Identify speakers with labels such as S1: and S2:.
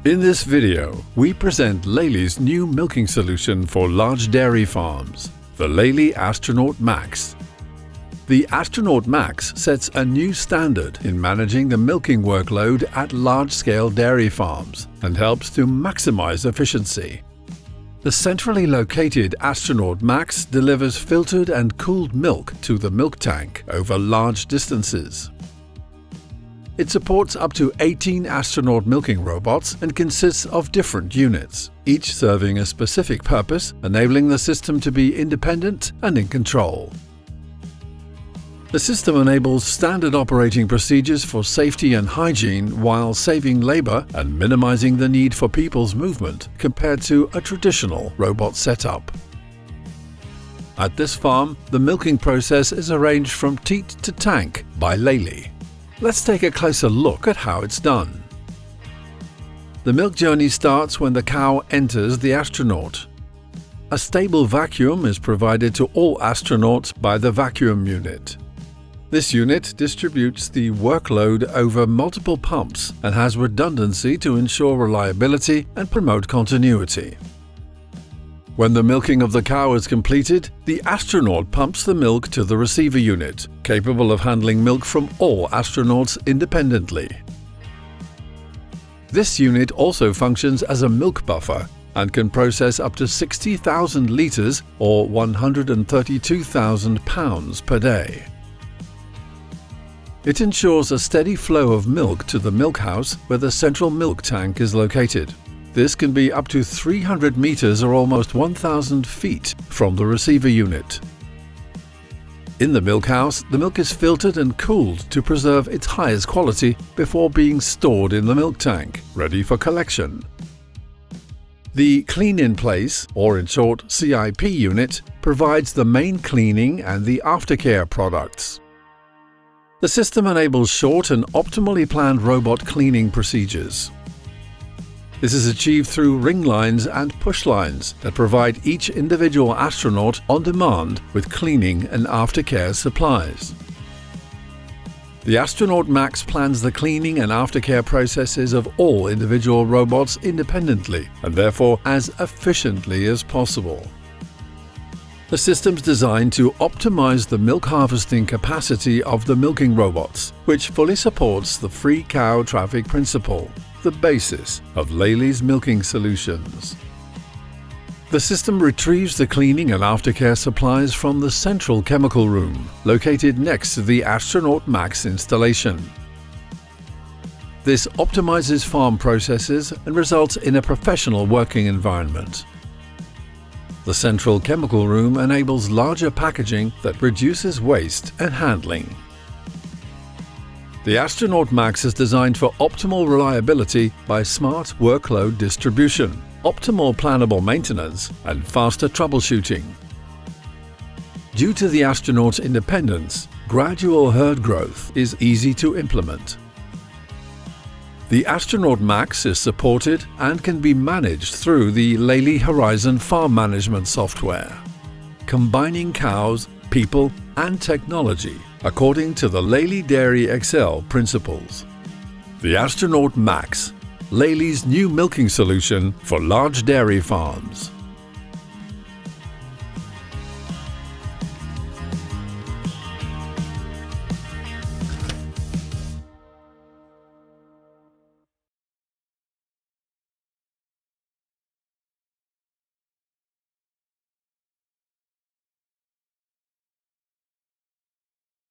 S1: In this video, we present Lely's new milking solution for large dairy farms, the Lely Astronaut Max. The Astronaut Max sets a new standard in managing the milking workload at large-scale dairy farms and helps to maximize efficiency. The centrally located Astronaut Max delivers filtered and cooled milk to the milk tank over large distances. It supports up to 18 astronaut milking robots and consists of different units, each serving a specific purpose, enabling the system to be independent and in control. The system enables standard operating procedures for safety and hygiene while saving labor and minimizing the need for people's movement compared to a traditional robot setup. At this farm, the milking process is arranged from teat to tank by Lely. Let's take a closer look at how it's done. The milk journey starts when the cow enters the astronaut. A stable vacuum is provided to all astronauts by the vacuum unit. This unit distributes the workload over multiple pumps and has redundancy to ensure reliability and promote continuity. When the milking of the cow is completed, the astronaut pumps the milk to the receiver unit, capable of handling milk from all astronauts independently. This unit also functions as a milk buffer and can process up to 60,000 liters or 132,000 pounds per day. It ensures a steady flow of milk to the milk house where the central milk tank is located. This can be up to 300 meters or almost 1,000 feet from the receiver unit. In the milk house, the milk is filtered and cooled to preserve its highest quality before being stored in the milk tank, ready for collection. The clean-in-place, or in short CIP unit, provides the main cleaning and the aftercare products. The system enables short and optimally planned robot cleaning procedures. This is achieved through ring lines and push lines that provide each individual astronaut on demand with cleaning and aftercare supplies. The Astronaut Max plans the cleaning and aftercare processes of all individual robots independently and therefore as efficiently as possible. The system's designed to optimize the milk harvesting capacity of the milking robots, which fully supports the free cow traffic principle, the basis of Lely's milking solutions. The system retrieves the cleaning and aftercare supplies from the central chemical room, located next to the Astronaut Max installation. This optimizes farm processes and results in a professional working environment. The central chemical room enables larger packaging that reduces waste and handling. The Astronaut Max is designed for optimal reliability by smart workload distribution, optimal plannable maintenance, and faster troubleshooting. Due to the astronaut's independence, gradual herd growth is easy to implement. The Astronaut Max is supported and can be managed through the Lely Horizon farm management software, combining cows, people, and technology according to the Lely Dairy Excel principles. The Astronaut Max, Lely's new milking solution for large dairy farms.